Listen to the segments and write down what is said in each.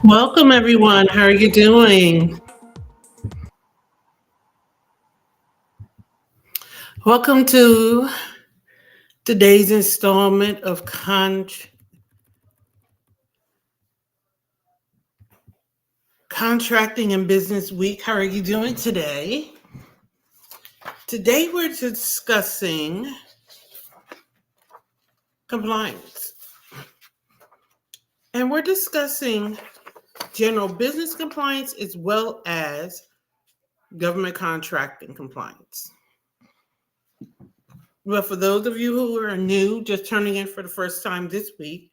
Welcome, everyone. How are you doing? Welcome to today's installment of Contracting and Business Week. How are you doing today? Today, we're discussing compliance, and we're discussing general business compliance as well as government contracting compliance. Well, for those of you who are new, just turning in for the first time this week,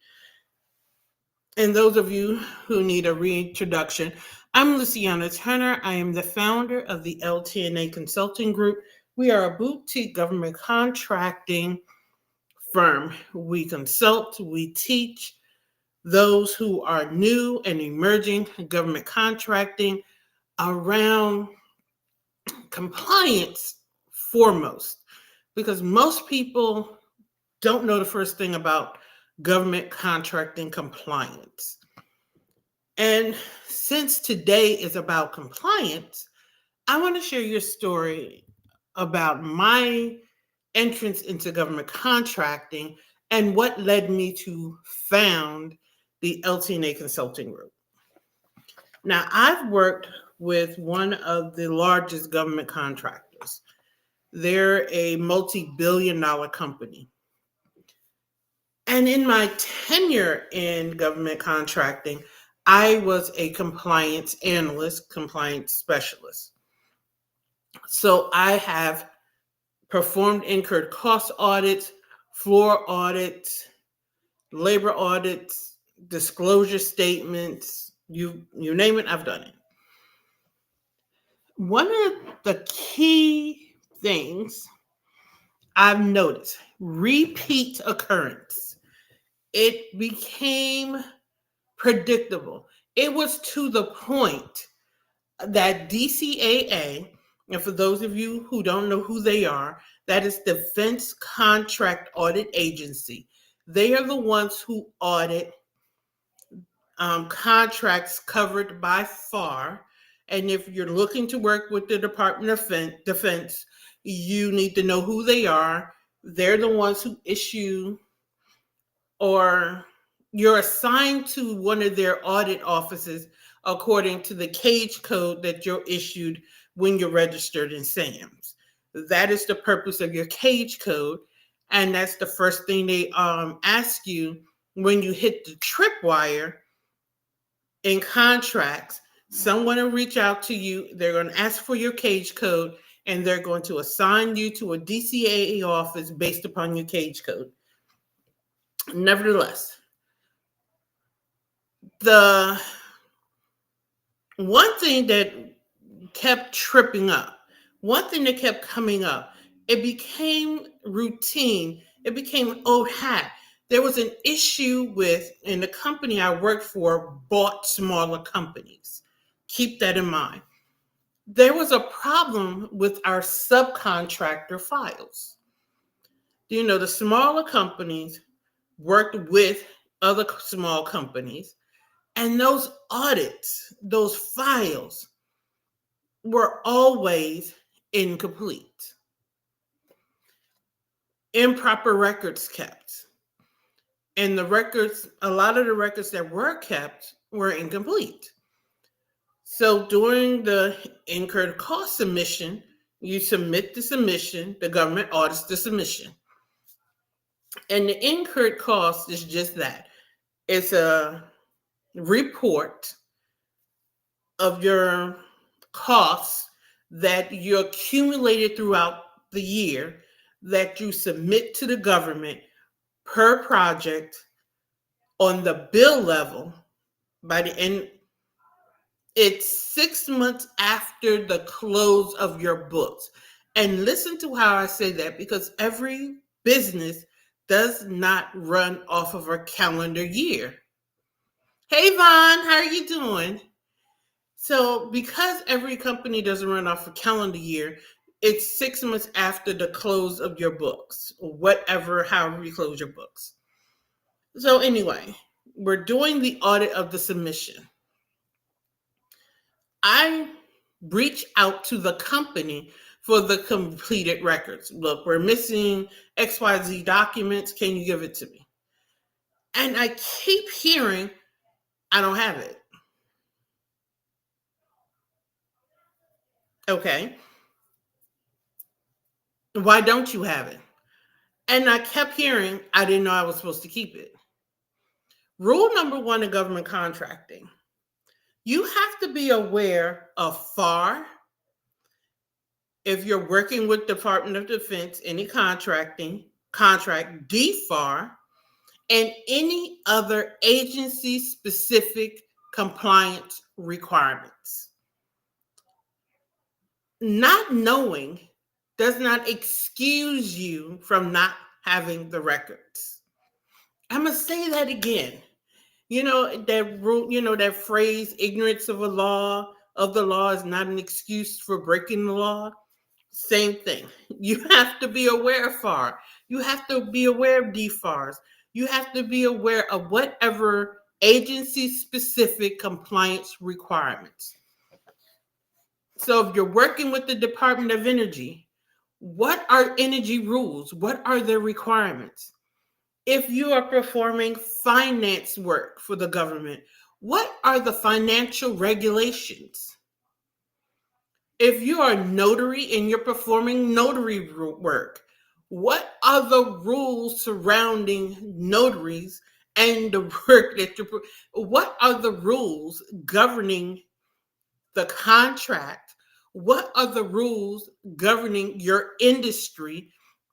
and those of you who need a reintroduction, I'm Luciana Turner. I am the founder of the LT&A Consulting Group. We are a boutique government contracting firm. We consult, we teach those who are new and emerging government contracting around compliance foremost, because most people don't know the first thing about government contracting compliance. And since today is about compliance, I want to share your story about my entrance into government contracting and what led me to found the LT&A Consulting Group. Now, I've worked with one of the largest government contractors. They're a multi-billion-dollar company. And in my tenure in government contracting, I was a compliance analyst, compliance specialist. So I have performed incurred cost audits, floor audits, labor audits, disclosure statements, you name it, I've done it. One of the key things I've noticed, repeat occurrence. It became predictable. It was to the point that DCAA, and for those of you who don't know who they are, that is Defense Contract Audit Agency. They are the ones who audit contracts covered by FAR. And if you're looking to work with the Department of Defense, you need to know who they are. They're the ones who issue, or you're assigned to one of their audit offices according to the cage code that you're issued when you're registered in SAMS. That is the purpose of your cage code. And that's the first thing they ask you when you hit the tripwire in contracts. Someone will reach out to you. They're going to ask for your cage code, and they're going to assign you to a DCAA office based upon your cage code. Nevertheless, the one thing that kept tripping up, one thing that kept coming up, it became routine. It became an old hat. There was an issue with, and the company I worked for bought smaller companies. Keep that in mind. There was a problem with our subcontractor files. You know, the smaller companies worked with other small companies, and those audits, those files were always incomplete. Improper records kept. And a lot of the records that were kept were incomplete. So during the incurred cost submission, you submit the submission, the government audits the submission. And the incurred cost is just that. It's a report of your costs that you accumulated throughout the year that you submit to the government per project on the bill level by the end. It's 6 months after the close of your books. And listen to how I say that, because every business does not run off of a calendar year. Hey, Vaughn, how are you doing? So because every company doesn't run off a calendar year, it's 6 months after the close of your books, or whatever, however you close your books. So anyway, we're doing the audit of the submission. I reach out to the company for the completed records. Look, we're missing XYZ documents. Can you give it to me? And I keep hearing, I don't have it. Okay. Why don't you have it? And I kept hearing, I didn't know I was supposed to keep it. Rule number one in government contracting, you have to be aware of FAR. If you're working with Department of Defense, any contract, DFAR, and any other agency specific compliance requirements. Not knowing does not excuse you from not having the records. I'm going to say that again. You know, that rule, that phrase, ignorance of the law is not an excuse for breaking the law. Same thing. You have to be aware of FAR. You have to be aware of DFARs. You have to be aware of whatever agency-specific compliance requirements. So if you're working with the Department of Energy, what are energy rules? What are their requirements? If you are performing finance work for the government, what are the financial regulations? If you are a notary and you're performing notary work, what are the rules surrounding notaries and the work that you what are the rules governing the contract? What are the rules governing your industry?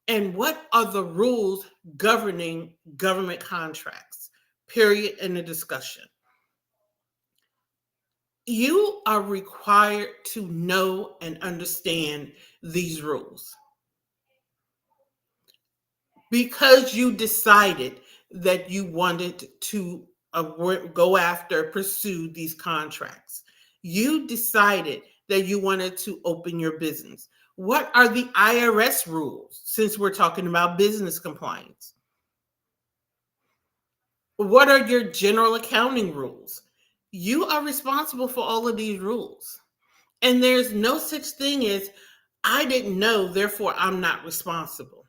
And what are the rules governing government contracts? Period. In the discussion. You are required to know and understand these rules because you decided that you wanted to go after, pursue these contracts. You decided that you wanted to open your business. What are the IRS rules since we're talking about business compliance? What are your general accounting rules? You are responsible for all of these rules. And there's no such thing as, I didn't know, therefore I'm not responsible.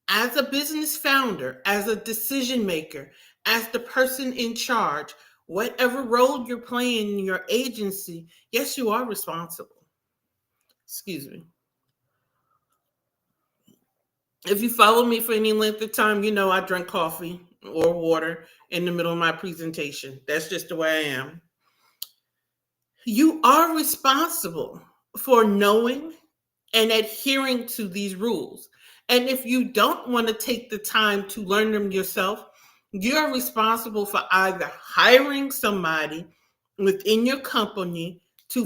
As a business founder, as a decision maker, as the person in charge, whatever role you're playing in your agency, yes, you are responsible. Excuse me. If you follow me for any length of time, you know I drink coffee or water in the middle of my presentation. That's just the way I am. You are responsible for knowing and adhering to these rules. And if you don't want to take the time to learn them yourself, you're responsible for either hiring somebody within your company to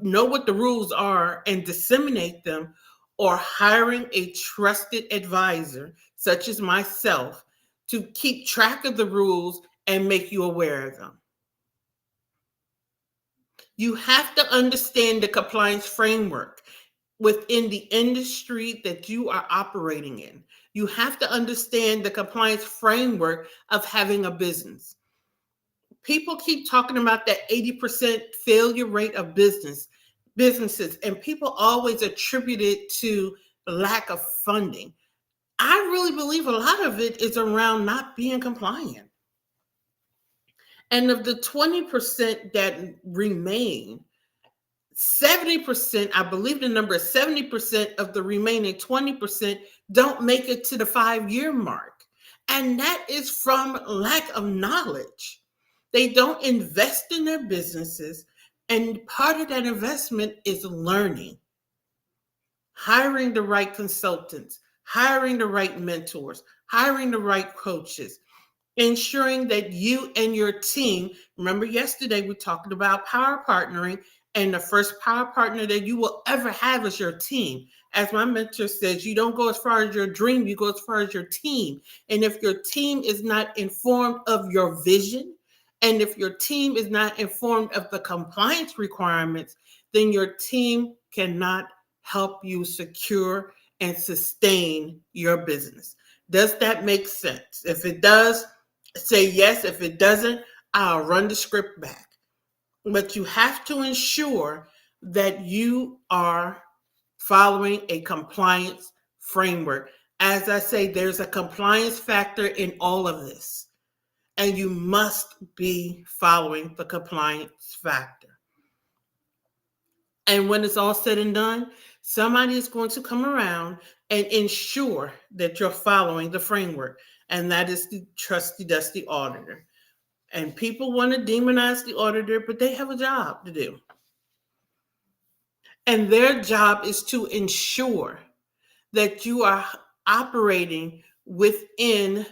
know what the rules are and disseminate them, or hiring a trusted advisor, such as myself, to keep track of the rules and make you aware of them. You have to understand the compliance framework within the industry that you are operating in. You have to understand the compliance framework of having a business. People keep talking about that 80% failure rate of businesses, and people always attribute it to lack of funding. I really believe a lot of it is around not being compliant. And of the 20% that remain, 70%, I believe the number is 70% of the remaining 20% don't make it to the 5-year mark. And that is from lack of knowledge. They don't invest in their businesses. And part of that investment is learning, hiring the right consultants, hiring the right mentors, hiring the right coaches, ensuring that you and your team, remember yesterday we talked about power partnering, and the first power partner that you will ever have is your team. As my mentor says, you don't go as far as your dream, you go as far as your team. And if your team is not informed of your vision, and if your team is not informed of the compliance requirements, then your team cannot help you secure and sustain your business. Does that make sense? If it does, say yes. If it doesn't, I'll run the script back. but you have to ensure that you are following a compliance framework. As I say, there's a compliance factor in all of this, and you must be following the compliance factor. And when it's all said and done, somebody is going to come around and ensure that you're following the framework, and that is the trusty, dusty auditor. And people want to demonize the auditor, but they have a job to do. And their job is to ensure that you are operating within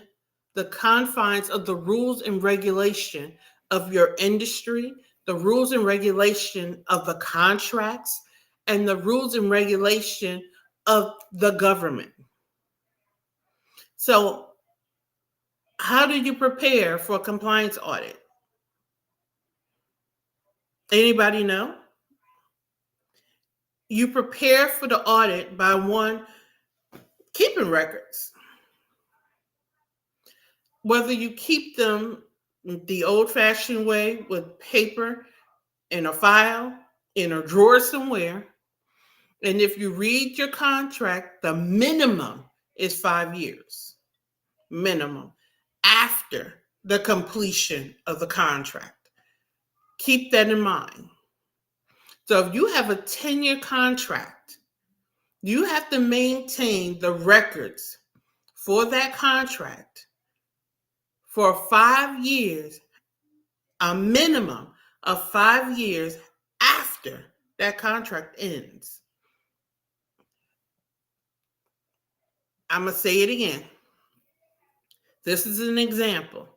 the confines of the rules and regulation of your industry, the rules and regulation of the contracts, and the rules and regulation of the government. So, how do you prepare for a compliance audit? Anybody know? You prepare for the audit by one, keeping records. Whether you keep them the old fashioned way with paper in a file, in a drawer somewhere, and if you read your contract, the minimum is 5 years, minimum, after the completion of the contract. Keep that in mind. So if you have a 10-year contract, you have to maintain the records for that contract for 5 years, a minimum of 5 years after that contract ends. I'm going to say it again. This is an example.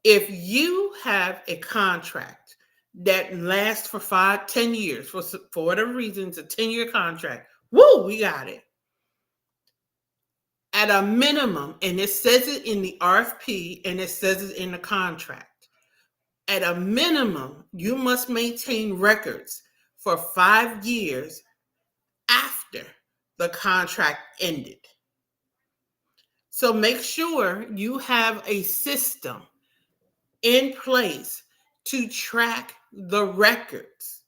If you have a contract that lasts for 10 years, for whatever reason, it's a 10-year contract, woo, we got it. At a minimum, and it says it in the RFP and it says it in the contract, at a minimum, you must maintain records for 5 years after the contract ended. So make sure you have a system in place to track the records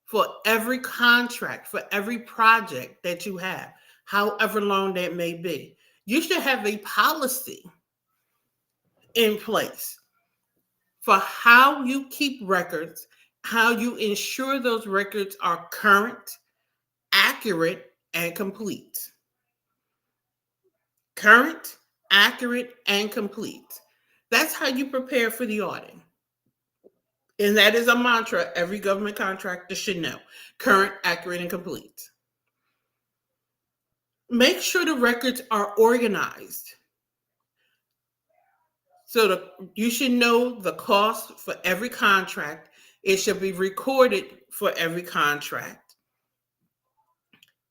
for every contract, for every project that you have, however long that may be. You should have a policy in place for how you keep records, how you ensure those records are current, accurate, and complete. Current, accurate, and complete. That's how you prepare for the audit. And that is a mantra every government contractor should know. Current, accurate, and complete. Make sure the records are organized. So you should know the cost for every contract. It should be recorded for every contract.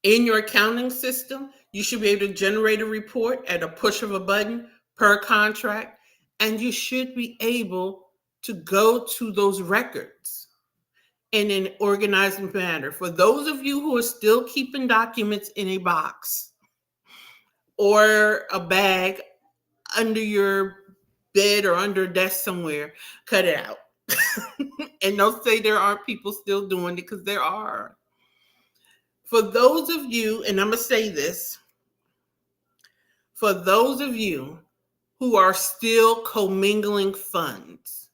In your accounting system, you should be able to generate a report at a push of a button per contract, and you should be able to go to those records in an organized manner. For those of you who are still keeping documents in a box or a bag under your bed or under a desk somewhere, cut it out. And don't say there aren't people still doing it, because there are. For those of you, and I'm going to say this, for those of you who are still commingling funds,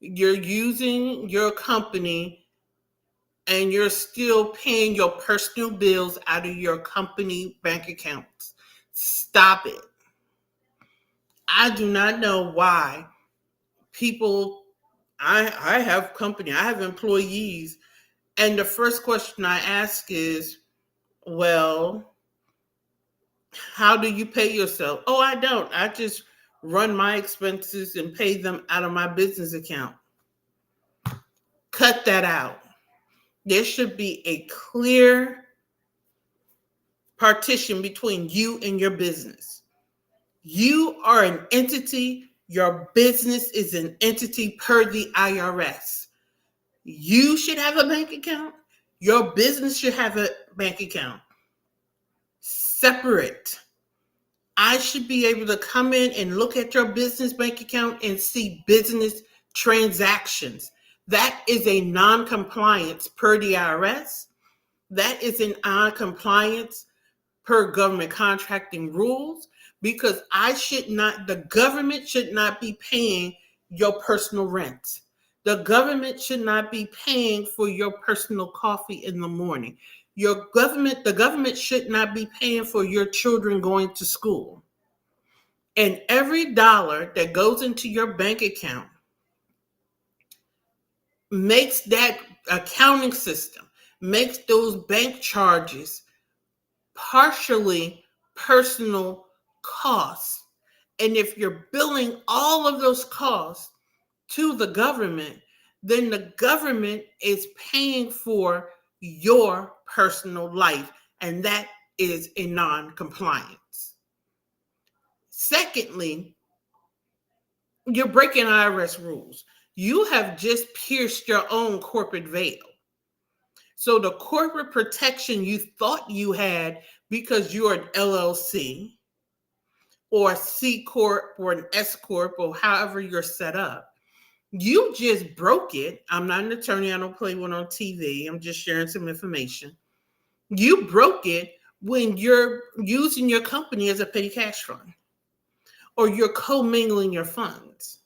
you're using your company and you're still paying your personal bills out of your company bank accounts. Stop it. I do not know why people, I have company, I have employees, and the first question I ask is, well, how do you pay yourself? Oh, I don't. I just run my expenses and pay them out of my business account. Cut that out. There should be a clear partition between you and your business. You are an entity. Your business is an entity per the IRS. You should have a bank account. Your business should have a bank account. Separate. I should be able to come in and look at your business bank account and see business transactions. That is a non-compliance per the IRS. That is an non-compliance per government contracting rules, because the government should not be paying your personal rent. The government should not be paying for your personal coffee in the morning. The government should not be paying for your children going to school. And every dollar that goes into your bank account makes that accounting system, makes those bank charges partially personal costs. And if you're billing all of those costs to the government, then the government is paying for your personal life, and that is a non-compliance. Secondly, you're breaking IRS rules. You have just pierced your own corporate veil. So the corporate protection you thought you had because you're an LLC or a C Corp or an S Corp or however you're set up, you just broke it. I'm not an attorney. I don't play one on TV. I'm just sharing some information. You broke it when you're using your company as a petty cash fund or you're commingling your funds.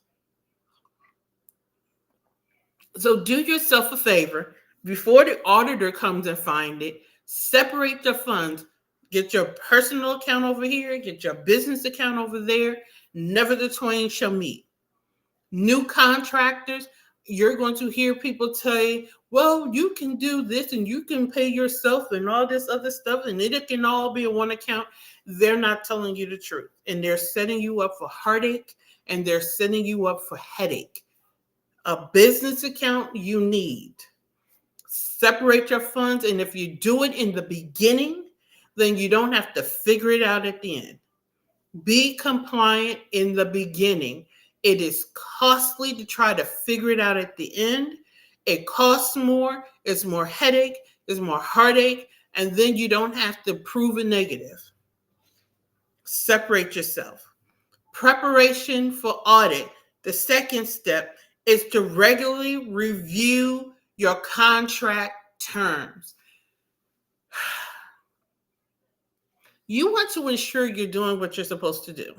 So do yourself a favor. Before the auditor comes and find it, separate the funds. Get your personal account over here, get your business account over there. Never the twain shall meet. New contractors, you're going to hear people tell you, well, you can do this and you can pay yourself and all this other stuff and it can all be in one account. They're not telling you the truth. And they're setting you up for heartache and they're setting you up for headache. A business account you need. Separate your funds, and if you do it in the beginning, then you don't have to figure it out at the end. Be compliant in the beginning. It is costly to try to figure it out at the end. It costs more, it's more headache, it's more heartache, and then you don't have to prove a negative. Separate yourself. Preparation for audit. The second step is to regularly review your contract terms. You want to ensure you're doing what you're supposed to do.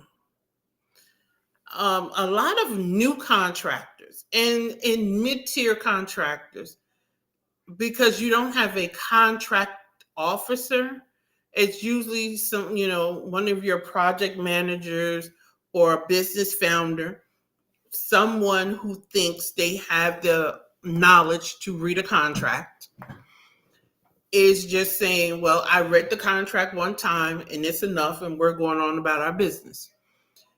A lot of new contractors and mid-tier contractors, because you don't have a contract officer, it's usually one of your project managers or a business founder, someone who thinks they have the knowledge to read a contract, is just saying, well, I read the contract one time and it's enough and we're going on about our business.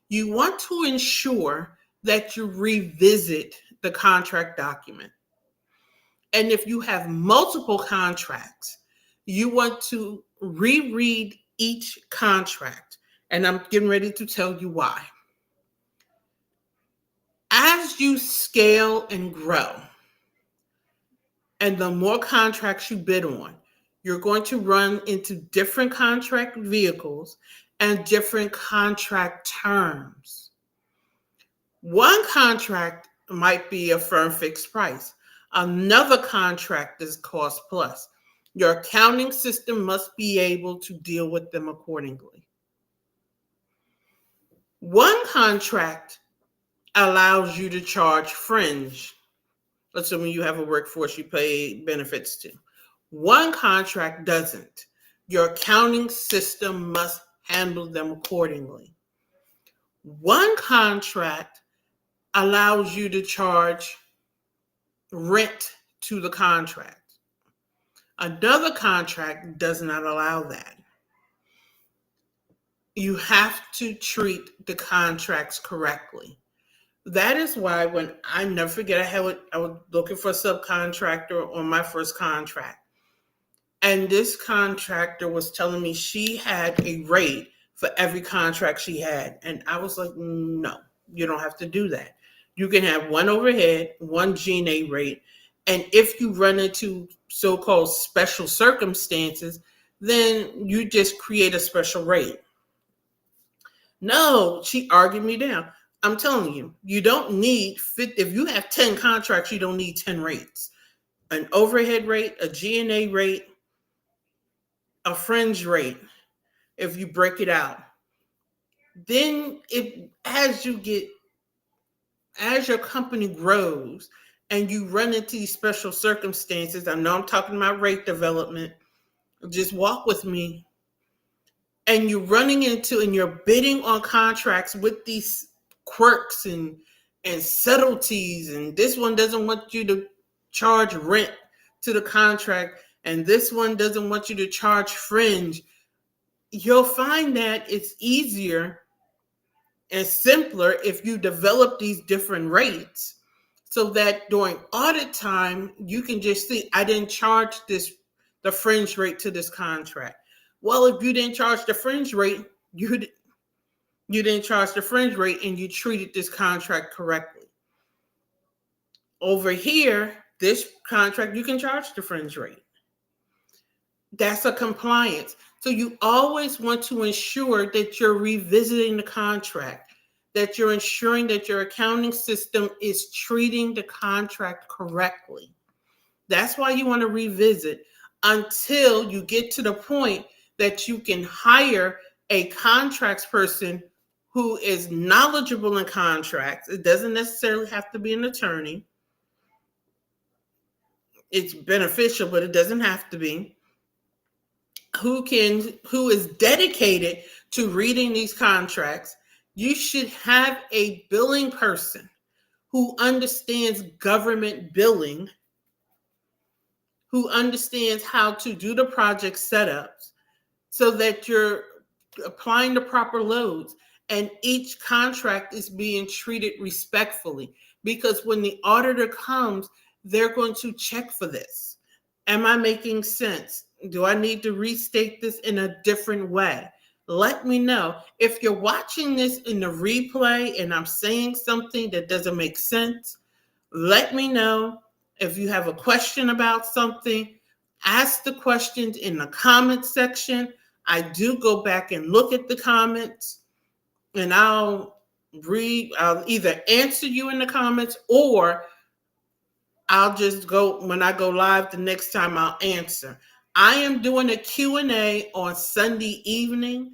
You want to ensure that you revisit the contract document. And if you have multiple contracts, you want to reread each contract. And I'm getting ready to tell you why. As you scale and grow, and the more contracts you bid on, you're going to run into different contract vehicles and different contract terms. One contract might be a firm fixed price. Another contract is cost plus. Your accounting system must be able to deal with them accordingly. One contract allows you to charge fringe, assuming you have a workforce you pay benefits to. One contract doesn't. Your accounting system must handle them accordingly. One contract allows you to charge rent to the contract. Another contract does not allow that. You have to treat the contracts correctly. That is why when I never forget, I was looking for a subcontractor on my first contract. And this contractor was telling me she had a rate for every contract she had. And I was like, no, you don't have to do that. You can have one overhead, one G&A rate. And if you run into so-called special circumstances, then you just create a special rate. No, she argued me down. I'm telling you, you don't need if you have 10 contracts, you don't need 10 rates. An overhead rate, a G&A rate, a fringe rate, if you break it out. Then as your company grows and you run into these special circumstances, I know I'm talking about rate development, just walk with me, and you're running into and you're bidding on contracts with these quirks and subtleties, and this one doesn't want you to charge rent to the contract, and this one doesn't want you to charge fringe. You'll find that it's easier and simpler if you develop these different rates, so that during audit time you can just see, I didn't charge the fringe rate to this contract. Well, if you didn't charge the fringe rate, you didn't charge the fringe rate and you treated this contract correctly. Over here, this contract, you can charge the fringe rate. That's a compliance. So you always want to ensure that you're revisiting the contract, that you're ensuring that your accounting system is treating the contract correctly. That's why you want to revisit until you get to the point that you can hire a contracts person who is knowledgeable in contracts. It doesn't necessarily have to be an attorney. It's beneficial, but it doesn't have to be. Who is dedicated to reading these contracts. You should have a billing person who understands government billing, who understands how to do the project setups so that you're applying the proper loads and each contract is being treated respectfully. Because when the auditor comes, they're going to check for this. Am I making sense? Do I need to restate this in a different way? Let me know. If you're watching this in the replay and I'm saying something that doesn't make sense, let me know. If you have a question about something, ask the questions in the comment section. I do go back and look at the comments, and I'll either answer you in the comments, or I'll just go, when I go live the next time, I'll answer. I am doing a Q&A on Sunday evening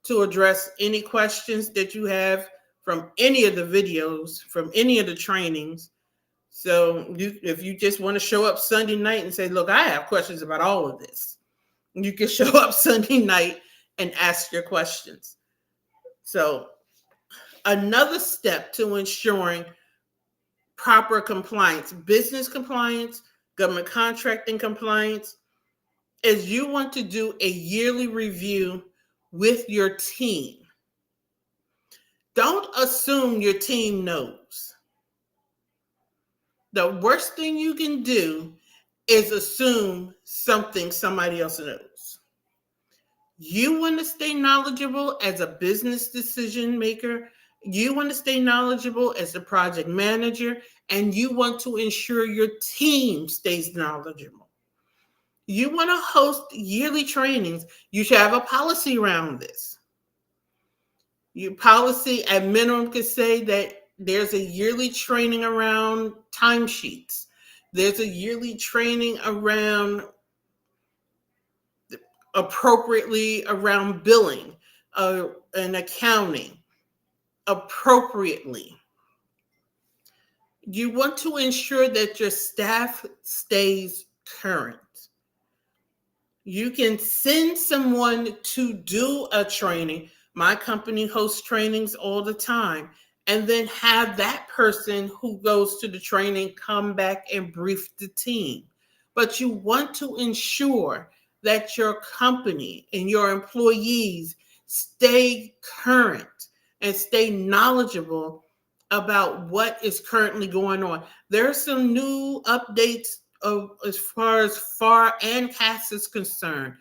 to address any questions that you have from any of the videos, from any of the trainings. So if you just want to show up Sunday night and say, look, I have questions about all of this, you can show up Sunday night and ask your questions. So another step to ensuring proper compliance, business compliance, government contracting compliance, is you want to do a yearly review with your team. Don't assume your team knows. The worst thing you can do is assume something somebody else knows. You want to stay knowledgeable as a business decision maker. You want to stay knowledgeable as a project manager, and you want to ensure your team stays knowledgeable. You want to host yearly trainings. You should have a policy around this. Your policy at minimum could say that there's a yearly training around timesheets. There's a yearly training around appropriately around billing and accounting appropriately. You want to ensure that your staff stays current. You can send someone to do a training. My company hosts trainings all the time, and then have that person who goes to the training come back and brief the team. But you want to ensure that your company and your employees stay current and stay knowledgeable about what is currently going on. There are some new updates as far as FAR and CAS is concerned.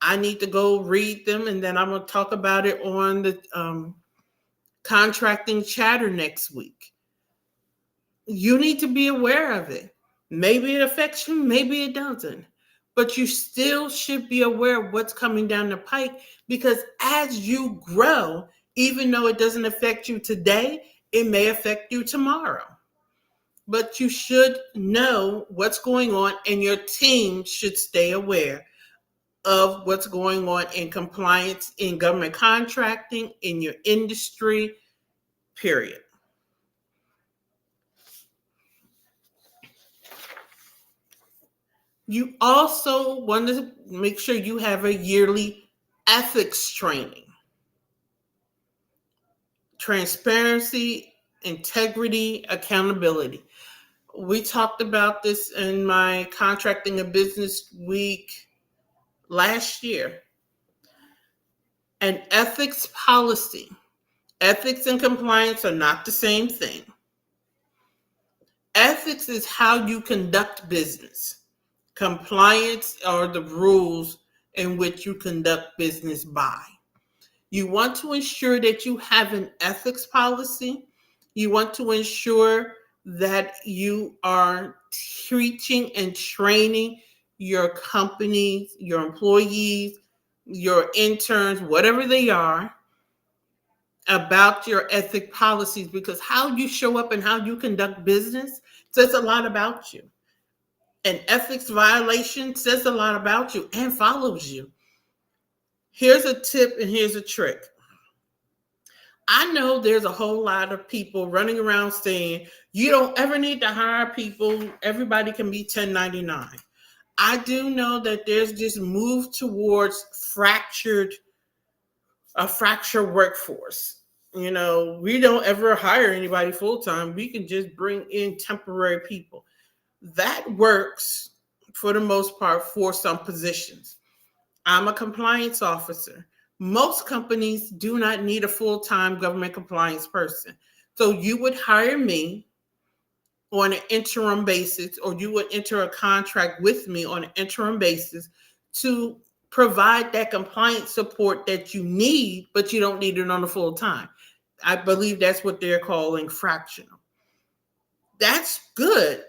I need to go read them, and then I'm going to talk about it on the contracting chatter next week. You need to be aware of it. Maybe it affects you, maybe it doesn't. But you still should be aware of what's coming down the pike, because as you grow, even though it doesn't affect you today, It may affect you tomorrow, but you should know what's going on, and your team should stay aware of what's going on in compliance, in government contracting, in your industry, period. You also want to make sure you have a yearly ethics training. Transparency, integrity, accountability. We talked about this in my Contracting a Business Week last year. An ethics policy. Ethics and compliance are not the same thing. Ethics is how you conduct business. Compliance are the rules in which you conduct business by. You want to ensure that you have an ethics policy. You want to ensure that you are teaching and training your companies, your employees, your interns, whatever they are, about your ethic policies, because how you show up and how you conduct business says a lot about you. An ethics violation says a lot about you and follows you. Here's a tip and here's a trick. I know there's a whole lot of people running around saying you don't ever need to hire people. Everybody can be 1099. I do know that there's this move towards a fractured workforce. You know, we don't ever hire anybody full time. We can just bring in temporary people. That works for the most part for some positions. I'm a compliance officer. Most companies do not need a full-time government compliance person. So you would hire me on an interim basis, or you would enter a contract with me on an interim basis to provide that compliance support that you need, but you don't need it on a full time. I believe that's what they're calling fractional. That's good.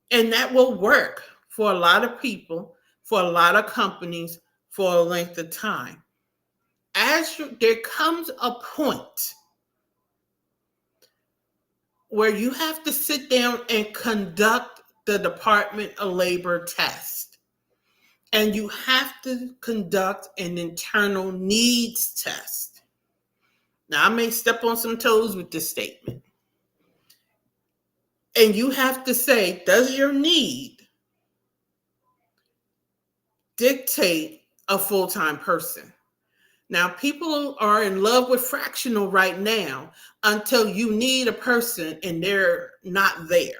And that will work for a lot of people, for a lot of companies, for a length of time. There comes a point where you have to sit down and conduct the Department of Labor test. And you have to conduct an internal needs test. Now, I may step on some toes with this statement. And you have to say, does your need dictate a full-time person? Now, people are in love with fractional right now until you need a person and they're not there.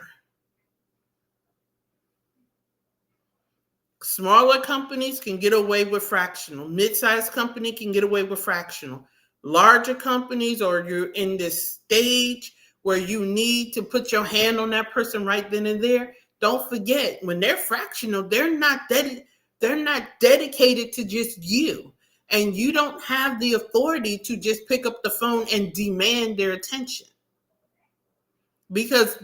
Smaller companies can get away with fractional. Mid-sized company can get away with fractional. Larger companies, or you're in this stage where you need to put your hand on that person right then and there, don't forget, when they're fractional, they're not dedicated to just you. And you don't have the authority to just pick up the phone and demand their attention, because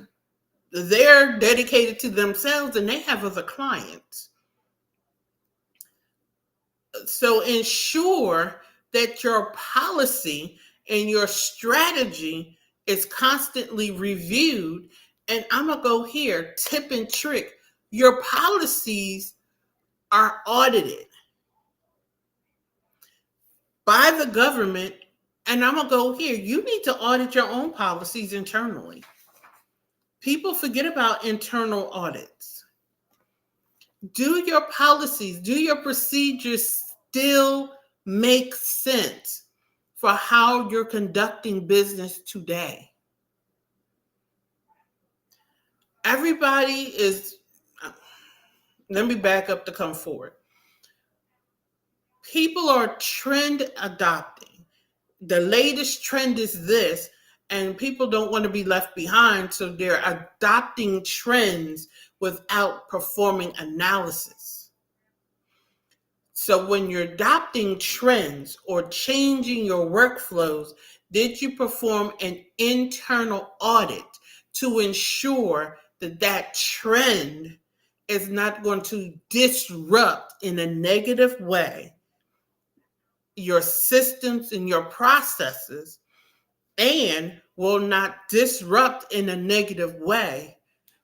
they're dedicated to themselves and they have other clients. So ensure that your policy and your strategy is constantly reviewed. And I'm going to go here, tip and trick. Your policies are audited by the government. And I'm going to go here. You need to audit your own policies internally. People forget about internal audits. Do your policies, do your procedures still make sense for how you're conducting business today? Everybody is, let me back up to come forward. People are trend adopting. The latest trend is this, and people don't want to be left behind, so they're adopting trends without performing analysis. So when you're adopting trends or changing your workflows, did you perform an internal audit to ensure that that trend is not going to disrupt in a negative way your systems and your processes, and will not disrupt in a negative way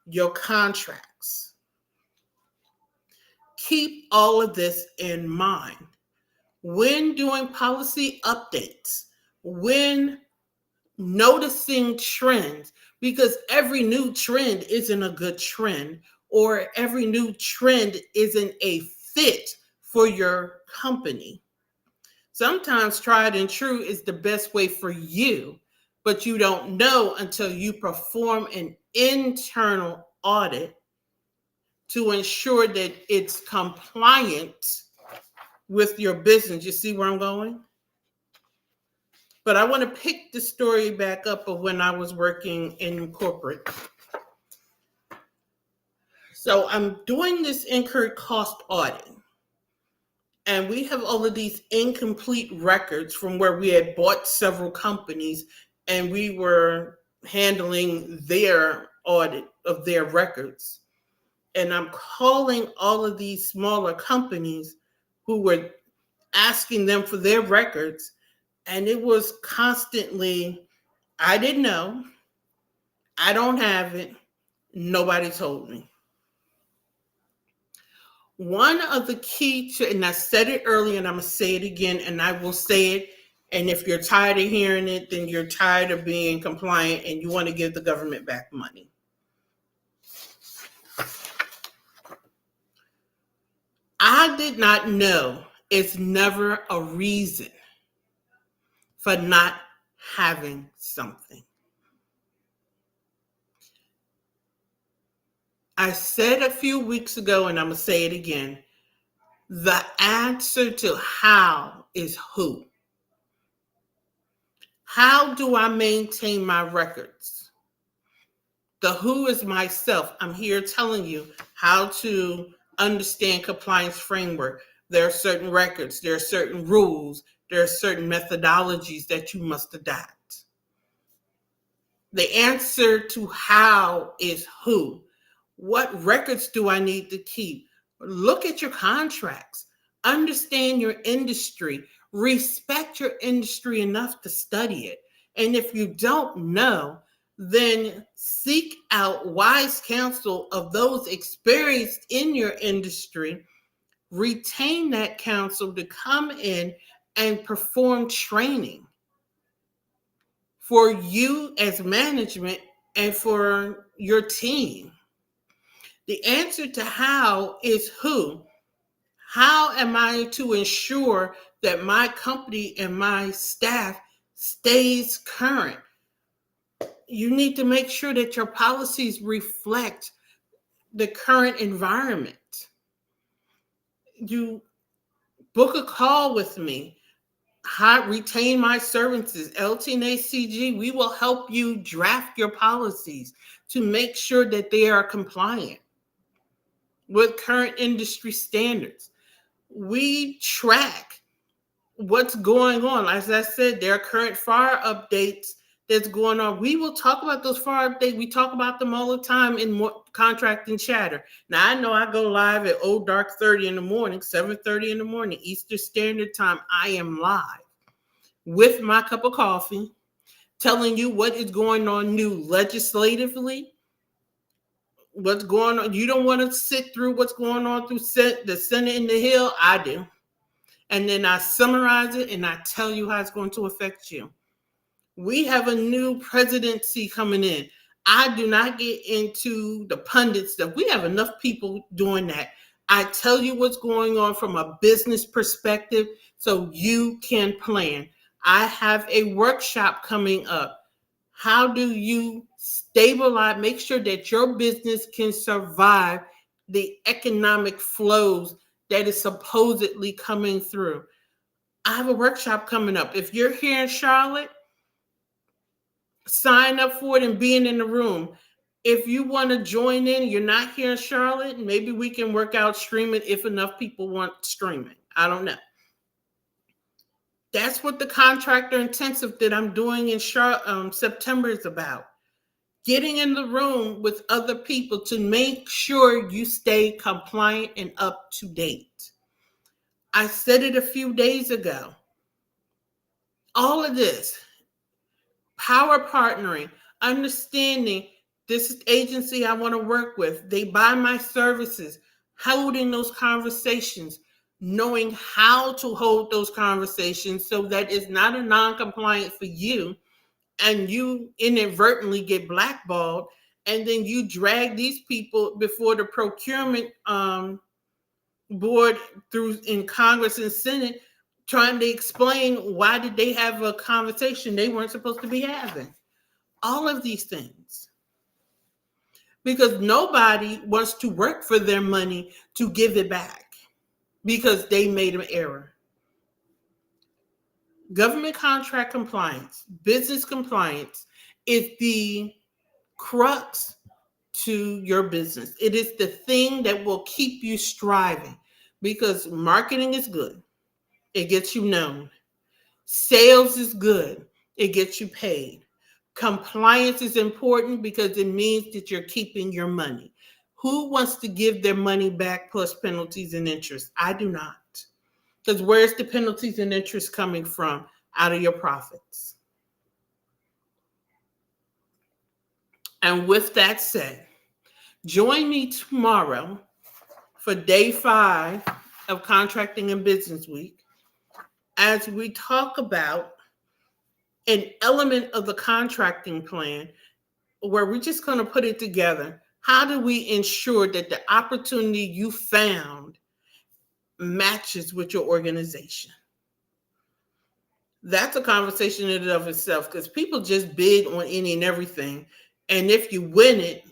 your contracts. Keep all of this in mind. When doing policy updates, when noticing trends, because every new trend isn't a good trend, or every new trend isn't a fit for your company. Sometimes tried and true is the best way for you, but you don't know until you perform an internal audit to ensure that it's compliant with your business. You see where I'm going? But I want to pick the story back up of when I was working in corporate. So I'm doing this incurred cost audit. And we have all of these incomplete records from where we had bought several companies and we were handling their audit of their records. And I'm calling all of these smaller companies who were asking them for their records. And it was constantly, I didn't know, I don't have it, nobody told me. One of the key to, and I said it earlier and I'm going to say it again and I will say it. And if you're tired of hearing it, then you're tired of being compliant and you want to give the government back money. I did not know it's never a reason for not having something. I said a few weeks ago, and I'm going to say it again, the answer to how is who. How do I maintain my records? The who is myself. I'm here telling you how to understand compliance framework. There are certain records, there are certain rules, there are certain methodologies that you must adopt. The answer to how is who. What records do I need to keep? Look at your contracts. Understand your industry. Respect your industry enough to study it. And if you don't know, then seek out wise counsel of those experienced in your industry. Retain that counsel to come in and perform training for you as management and for your team. The answer to how is who. How am I to ensure that my company and my staff stays current? You need to make sure that your policies reflect the current environment. You book a call with me. Retain my services, LT&A CG. We will help you draft your policies to make sure that they are compliant with current industry standards. We track what's going on. As I said, there are current FAR updates that's going on. We will talk about those FAR updates. We talk about them all the time in contract and chatter. Now, I know I go live at dark 30 in the morning, 7:30 in the morning, Eastern Standard Time. I am live with my cup of coffee, telling you what is going on new legislatively, what's going on. You don't want to sit through what's going on through the Senate and the Hill. I do. And then I summarize it and I tell you how it's going to affect you. We have a new presidency coming in. I do not get into the pundit stuff. We have enough people doing that. I tell you what's going on from a business perspective so you can plan. I have a workshop coming up. How do you stabilize, make sure that your business can survive the economic flows that is supposedly coming through? I have a workshop coming up. If you're here in Charlotte, sign up for it and be in the room. If you want to join in, you're not here in Charlotte, maybe we can work out streaming if enough people want streaming. I don't know. That's what the contractor intensive that I'm doing in September is about. Getting in the room with other people to make sure you stay compliant and up to date. I said it a few days ago. All of this, Power partnering, understanding this agency I want to work with, they buy my services, holding those conversations, knowing how to hold those conversations so that it's not a non-compliant for you and you inadvertently get blackballed, and then you drag these people before the procurement board through in Congress and Senate trying to explain why did they have a conversation they weren't supposed to be having. All of these things. Because nobody wants to work for their money to give it back because they made an error. Government contract compliance, business compliance is the crux to your business. It is the thing that will keep you striving because marketing is good. It gets you known. Sales is good. It gets you paid. Compliance is important because it means that you're keeping your money. Who wants to give their money back plus penalties and interest? I do not. Because where's the penalties and interest coming from? Out of your profits. And with that said, join me tomorrow for day 5 of Contracting and Business Week as we talk about an element of the contracting plan where we're just going to put it together. How do we ensure that the opportunity you found matches with your organization? That's a conversation in and of itself because people just bid on any and everything. And if you win it,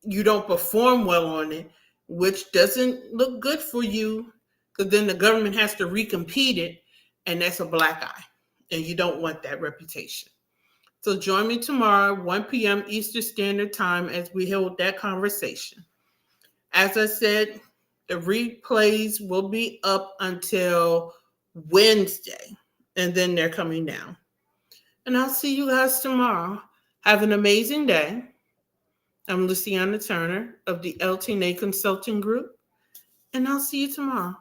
you don't perform well on it, which doesn't look good for you because then the government has to recompete it, and that's a black eye. And you don't want that reputation. So join me tomorrow, 1 p.m. Eastern Standard Time, as we hold that conversation. As I said, the replays will be up until Wednesday, and then they're coming down. And I'll see you guys tomorrow. Have an amazing day. I'm Luciana Turner of the LT&A Consulting Group, and I'll see you tomorrow.